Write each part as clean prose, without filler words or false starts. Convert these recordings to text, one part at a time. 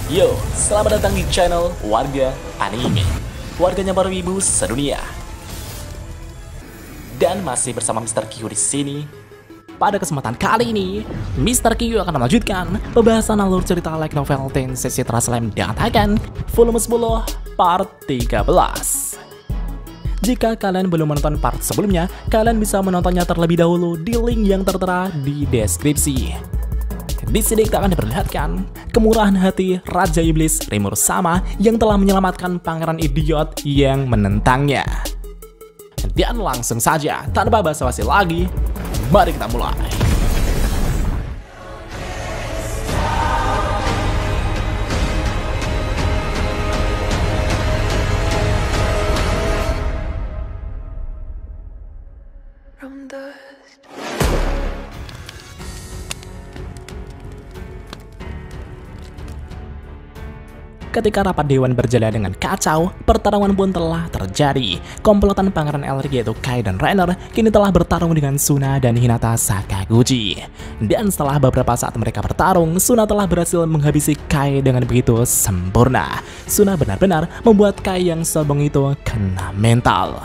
Yo, selamat datang di channel Warga Anime, warganya para wibu sedunia. Dan masih bersama Mr. Q di sini. Pada kesempatan kali ini, Mr. Q akan melanjutkan pembahasan alur cerita light novel Tensei Slam dan Taiken volume 10 part 13. Jika kalian belum menonton part sebelumnya, kalian bisa menontonnya terlebih dahulu di link yang tertera di deskripsi. Di sini kita akan diperlihatkan kemurahan hati Raja Iblis Rimuru Sama yang telah menyelamatkan pangeran idiot yang menentangnya. Dan langsung saja, tanpa basa-basi lagi, mari kita mulai. Ketika rapat dewan berjalan dengan kacau, pertarungan pun telah terjadi. Komplotan pangeran Elric yaitu Kai dan Rainer kini telah bertarung dengan Suna dan Hinata Sakaguchi. Dan setelah beberapa saat mereka bertarung, Suna telah berhasil menghabisi Kai dengan begitu sempurna. Suna benar-benar membuat Kai yang sombong itu kena mental.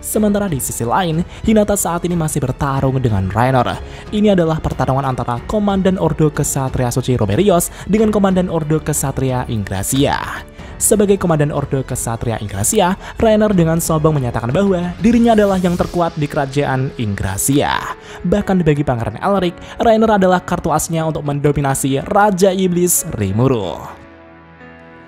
Sementara di sisi lain, Hinata saat ini masih bertarung dengan Rainer. Ini adalah pertarungan antara Komandan Ordo Kesatria Suci Roberios dengan Komandan Ordo Kesatria Ingracia. Sebagai Komandan Ordo Kesatria Ingracia, Rainer dengan sombong menyatakan bahwa dirinya adalah yang terkuat di kerajaan Ingracia. Bahkan bagi Pangeran Elric, Rainer adalah kartu asnya untuk mendominasi Raja Iblis Rimuru.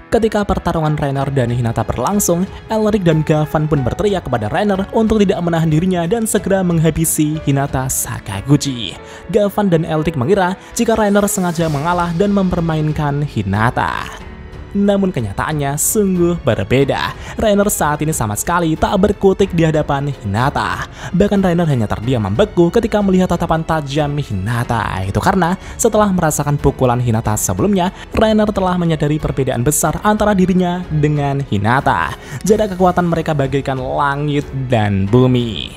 Ketika pertarungan Rainer dan Hinata berlangsung, Elric dan Gavan pun berteriak kepada Rainer untuk tidak menahan dirinya dan segera menghabisi Hinata Sakaguchi. Gavan dan Elric mengira jika Rainer sengaja mengalah dan mempermainkan Hinata. Namun kenyataannya sungguh berbeda. Rainer saat ini sama sekali tak berkutik di hadapan Hinata. Bahkan Rainer hanya terdiam membeku ketika melihat tatapan tajam Hinata. Itu karena setelah merasakan pukulan Hinata sebelumnya, Rainer telah menyadari perbedaan besar antara dirinya dengan Hinata. Jarak kekuatan mereka bagaikan langit dan bumi.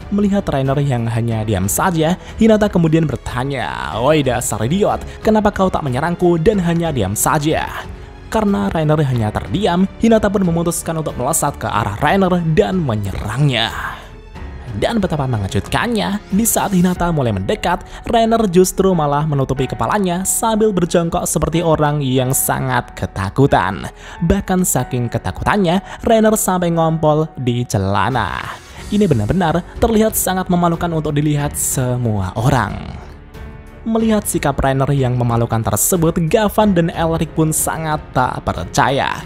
Melihat Rainer yang hanya diam saja, Hinata kemudian bertanya, "Oi dasar idiot, kenapa kau tak menyerangku dan hanya diam saja?" Karena Rainer hanya terdiam, Hinata pun memutuskan untuk melesat ke arah Rainer dan menyerangnya. Dan betapa mengejutkannya, di saat Hinata mulai mendekat, Rainer justru malah menutupi kepalanya sambil berjongkok seperti orang yang sangat ketakutan. Bahkan saking ketakutannya, Rainer sampai ngompol di celana. Ini benar-benar terlihat sangat memalukan untuk dilihat semua orang. Melihat sikap Rainer yang memalukan tersebut, Gavan dan Elric pun sangat tak percaya.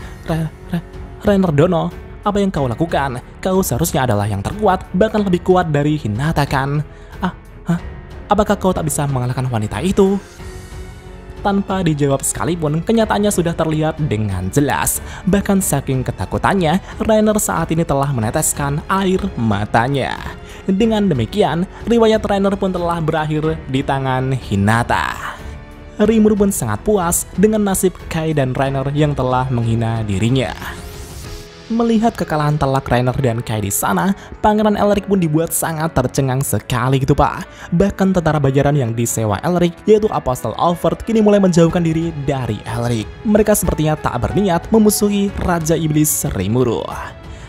Rainer Dono, apa yang kau lakukan? Kau seharusnya adalah yang terkuat, bahkan lebih kuat dari Hinata kan? Apakah kau tak bisa mengalahkan wanita itu? Tanpa dijawab sekalipun, kenyataannya sudah terlihat dengan jelas. Bahkan saking ketakutannya, Rainer saat ini telah meneteskan air matanya. Dengan demikian, riwayat Rainer pun telah berakhir di tangan Hinata. Rimuru pun sangat puas dengan nasib Kai dan Rainer yang telah menghina dirinya. Melihat kekalahan telak Rainer dan Kai di sana, Pangeran Elric pun dibuat sangat tercengang sekali gitu pak. Bahkan tentara bajaran yang disewa Elric, yaitu Apostle Alfred, kini mulai menjauhkan diri dari Elric. Mereka sepertinya tak berniat memusuhi Raja Iblis Rimuru.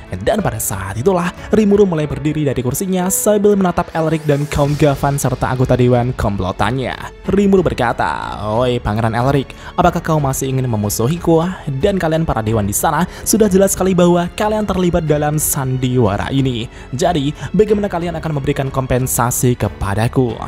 Dan pada saat itulah, Rimuru mulai berdiri dari kursinya sambil menatap Elric dan kaum Gavan serta anggota dewan komplotannya. Rimuru berkata, "Oi Pangeran Elric, apakah kau masih ingin memusuhiku? Dan kalian para dewan di sana sudah jelas sekali bahwa kalian terlibat dalam sandiwara ini. Jadi, bagaimana kalian akan memberikan kompensasi kepadaku?"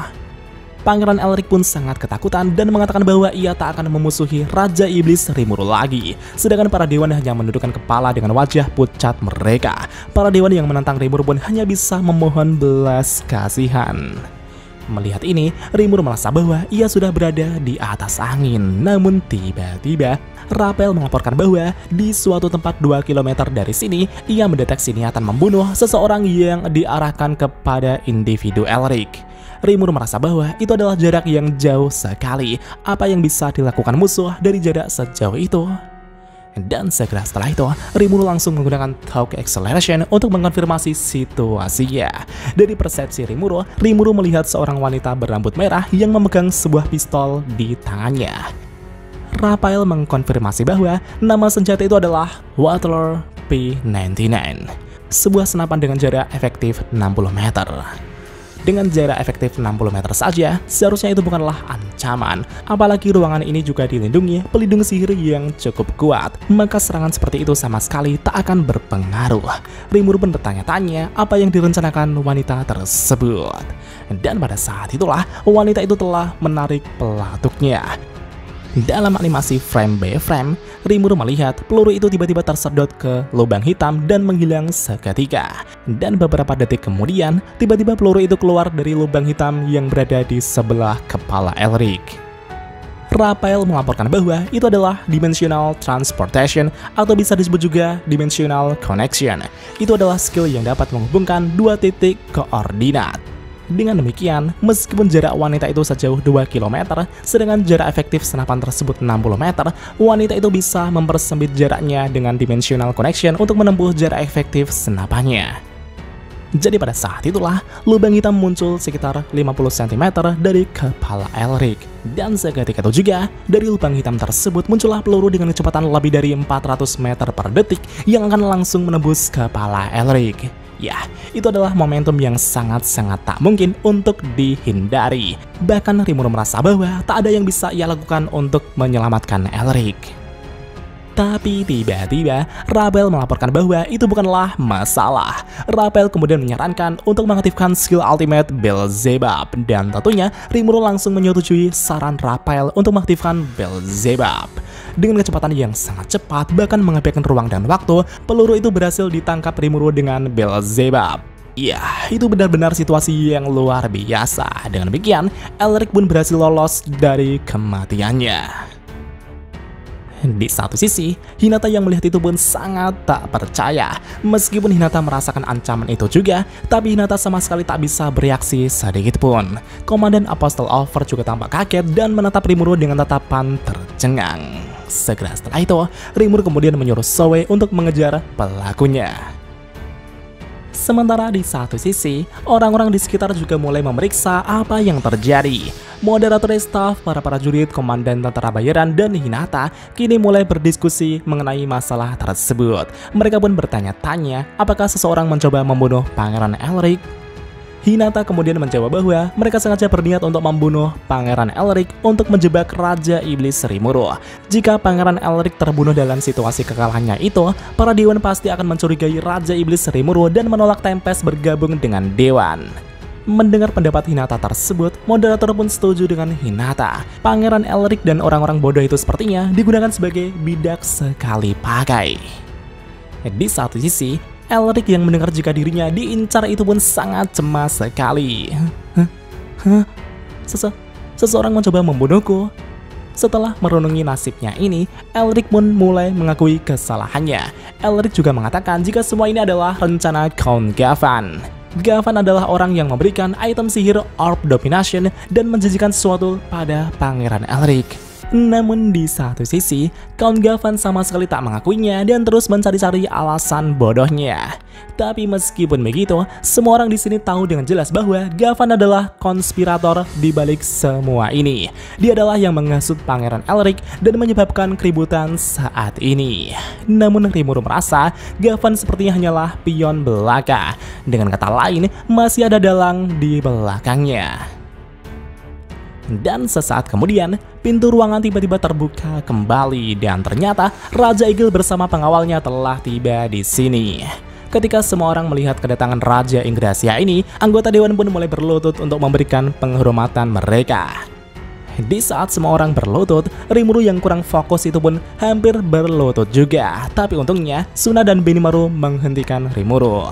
Pangeran Elric pun sangat ketakutan dan mengatakan bahwa ia tak akan memusuhi Raja Iblis Rimuru lagi. Sedangkan para dewan hanya menundukkan kepala dengan wajah pucat mereka. Para dewan yang menantang Rimuru pun hanya bisa memohon belas kasihan. Melihat ini, Rimuru merasa bahwa ia sudah berada di atas angin. Namun tiba-tiba, Rapel melaporkan bahwa di suatu tempat 2 km dari sini, ia mendeteksi niatan membunuh seseorang yang diarahkan kepada individu Elric. Rimuru merasa bahwa itu adalah jarak yang jauh sekali. Apa yang bisa dilakukan musuh dari jarak sejauh itu? Dan segera setelah itu, Rimuru langsung menggunakan Talk Acceleration untuk mengkonfirmasi situasinya. Dari persepsi Rimuru melihat seorang wanita berambut merah yang memegang sebuah pistol di tangannya. Raphael mengkonfirmasi bahwa nama senjata itu adalah Wattler P99, sebuah senapan dengan jarak efektif 60 meter. Dengan jarak efektif 60 meter saja, seharusnya itu bukanlah ancaman. Apalagi ruangan ini juga dilindungi pelindung sihir yang cukup kuat, maka serangan seperti itu sama sekali tak akan berpengaruh. Rimuru pun bertanya-tanya apa yang direncanakan wanita tersebut. Dan pada saat itulah, wanita itu telah menarik pelatuknya. Dalam animasi frame by frame, Rimuru melihat peluru itu tiba-tiba tersedot ke lubang hitam dan menghilang seketika. Dan beberapa detik kemudian, tiba-tiba peluru itu keluar dari lubang hitam yang berada di sebelah kepala Elric. Raphael melaporkan bahwa itu adalah Dimensional Transportation atau bisa disebut juga Dimensional Connection. Itu adalah skill yang dapat menghubungkan dua titik koordinat. Dengan demikian, meskipun jarak wanita itu sejauh 2 km, sedangkan jarak efektif senapan tersebut 60 meter, wanita itu bisa mempersempit jaraknya dengan Dimensional Connection untuk menempuh jarak efektif senapannya. Jadi pada saat itulah, lubang hitam muncul sekitar 50 cm dari kepala Elric. Dan seketika itu juga, dari lubang hitam tersebut muncullah peluru dengan kecepatan lebih dari 400 meter per detik yang akan langsung menembus kepala Elric. Ya, itu adalah momentum yang sangat-sangat tak mungkin untuk dihindari. Bahkan Rimuru merasa bahwa tak ada yang bisa ia lakukan untuk menyelamatkan Elric. Tapi tiba-tiba, Raphael melaporkan bahwa itu bukanlah masalah. Raphael kemudian menyarankan untuk mengaktifkan skill ultimate Beelzebub. Dan tentunya, Rimuru langsung menyetujui saran Raphael untuk mengaktifkan Beelzebub. Dengan kecepatan yang sangat cepat, bahkan mengabaikan ruang dan waktu, peluru itu berhasil ditangkap Rimuru dengan Beelzebub. Ya, itu benar-benar situasi yang luar biasa. Dengan demikian, Elric pun berhasil lolos dari kematiannya. Di satu sisi, Hinata yang melihat itu pun sangat tak percaya. Meskipun Hinata merasakan ancaman itu juga, tapi Hinata sama sekali tak bisa bereaksi sedikit pun. Komandan Apostle Over juga tampak kaget dan menatap Rimuru dengan tatapan tercengang. Segera setelah itu, Rimuru kemudian menyuruh Zoe untuk mengejar pelakunya. Sementara di satu sisi, orang-orang di sekitar juga mulai memeriksa apa yang terjadi. Moderator staf, para prajurit, komandan tentara bayaran, dan Hinata kini mulai berdiskusi mengenai masalah tersebut. Mereka pun bertanya-tanya apakah seseorang mencoba membunuh Pangeran Elric. Hinata kemudian menjawab bahwa mereka sengaja berniat untuk membunuh Pangeran Elric untuk menjebak Raja Iblis Rimuru. Jika Pangeran Elric terbunuh dalam situasi kekalahannya itu, para dewan pasti akan mencurigai Raja Iblis Rimuru dan menolak Tempest bergabung dengan dewan. Mendengar pendapat Hinata tersebut, moderator pun setuju dengan Hinata. Pangeran Elric dan orang-orang bodoh itu sepertinya digunakan sebagai bidak sekali pakai. Di satu sisi, Elric yang mendengar jika dirinya diincar itu pun sangat cemas sekali. Seseorang mencoba membunuhku. Setelah merenungi nasibnya ini, Elric pun mulai mengakui kesalahannya. Elric juga mengatakan jika semua ini adalah rencana Count Gavan. Gavan adalah orang yang memberikan item sihir Orb Domination dan menjanjikan sesuatu pada Pangeran Elric. Namun di satu sisi, Count Gavan sama sekali tak mengakuinya dan terus mencari-cari alasan bodohnya. Tapi meskipun begitu, semua orang di sini tahu dengan jelas bahwa Gavan adalah konspirator di balik semua ini. Dia adalah yang menghasut Pangeran Elric dan menyebabkan keributan saat ini. Namun Rimuru merasa Gavan sepertinya hanyalah pion belaka. Dengan kata lain, masih ada dalang di belakangnya. Dan sesaat kemudian, pintu ruangan tiba-tiba terbuka kembali dan ternyata Raja Egil bersama pengawalnya telah tiba di sini. Ketika semua orang melihat kedatangan Raja Yggdrasil ini, anggota dewan pun mulai berlutut untuk memberikan penghormatan mereka. Di saat semua orang berlutut, Rimuru yang kurang fokus itu pun hampir berlutut juga. Tapi untungnya, Suna dan Benimaru menghentikan Rimuru.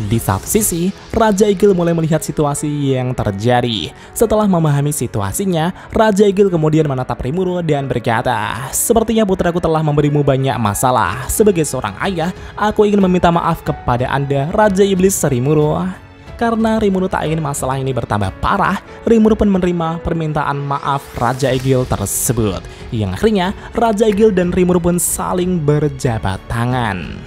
Di satu sisi, Raja Egil mulai melihat situasi yang terjadi. Setelah memahami situasinya, Raja Egil kemudian menatap Rimuru dan berkata, "Sepertinya putraku telah memberimu banyak masalah. Sebagai seorang ayah, aku ingin meminta maaf kepada Anda, Raja Iblis Rimuru." Karena Rimuru tak ingin masalah ini bertambah parah, Rimuru pun menerima permintaan maaf Raja Egil tersebut. Yang akhirnya, Raja Egil dan Rimuru pun saling berjabat tangan.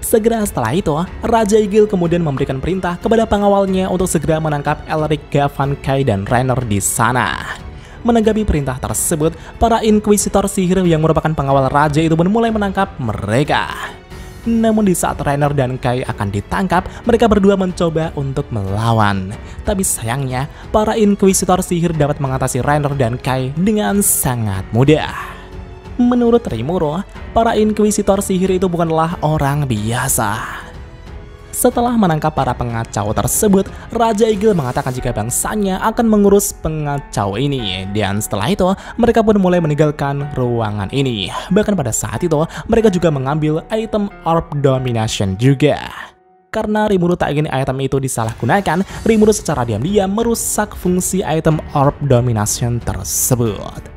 Segera setelah itu, Raja Egil kemudian memberikan perintah kepada pengawalnya untuk segera menangkap Elric, Gavan, Kai, dan Rainer di sana. Menanggapi perintah tersebut, para inkuisitor sihir yang merupakan pengawal raja itu pun mulai menangkap mereka. Namun di saat Rainer dan Kai akan ditangkap, mereka berdua mencoba untuk melawan. Tapi sayangnya, para inkuisitor sihir dapat mengatasi Rainer dan Kai dengan sangat mudah. Menurut Rimuru, para inkuisitor sihir itu bukanlah orang biasa. Setelah menangkap para pengacau tersebut, Raja Eagle mengatakan jika bangsanya akan mengurus pengacau ini. Dan setelah itu, mereka pun mulai meninggalkan ruangan ini. Bahkan pada saat itu, mereka juga mengambil item Orb Domination juga. Karena Rimuru tak ingin item itu disalahgunakan, Rimuru secara diam-diam merusak fungsi item Orb Domination tersebut.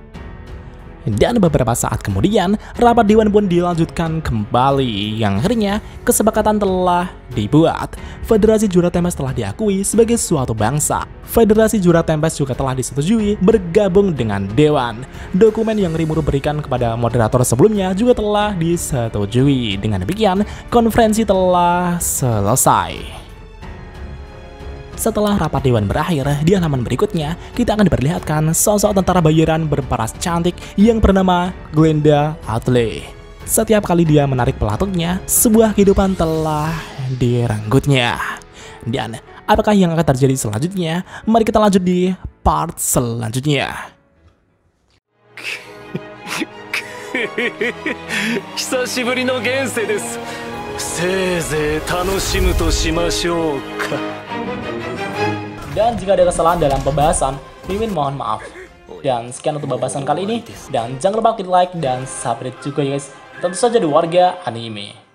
Dan beberapa saat kemudian, rapat dewan pun dilanjutkan kembali, yang akhirnya kesepakatan telah dibuat. Federasi Juara Tempest telah diakui sebagai suatu bangsa. Federasi Juara Tempest juga telah disetujui bergabung dengan Dewan. Dokumen yang Rimuru berikan kepada moderator sebelumnya juga telah disetujui. Dengan demikian, konferensi telah selesai. Setelah rapat dewan berakhir, di halaman berikutnya, kita akan diperlihatkan sosok tentara bayaran berparas cantik yang bernama Glenda Atley. Setiap kali dia menarik pelatutnya, sebuah kehidupan telah direnggutnya. Dan apakah yang akan terjadi selanjutnya? Mari kita lanjut di part selanjutnya. 久しぶりの現世です。せいぜい楽しむとしましょうか。 Dan jika ada kesalahan dalam pembahasan, Mimin mohon maaf. Dan sekian untuk pembahasan kali ini. Dan jangan lupa klik like dan subscribe juga guys. Tentu saja di Warga Anime.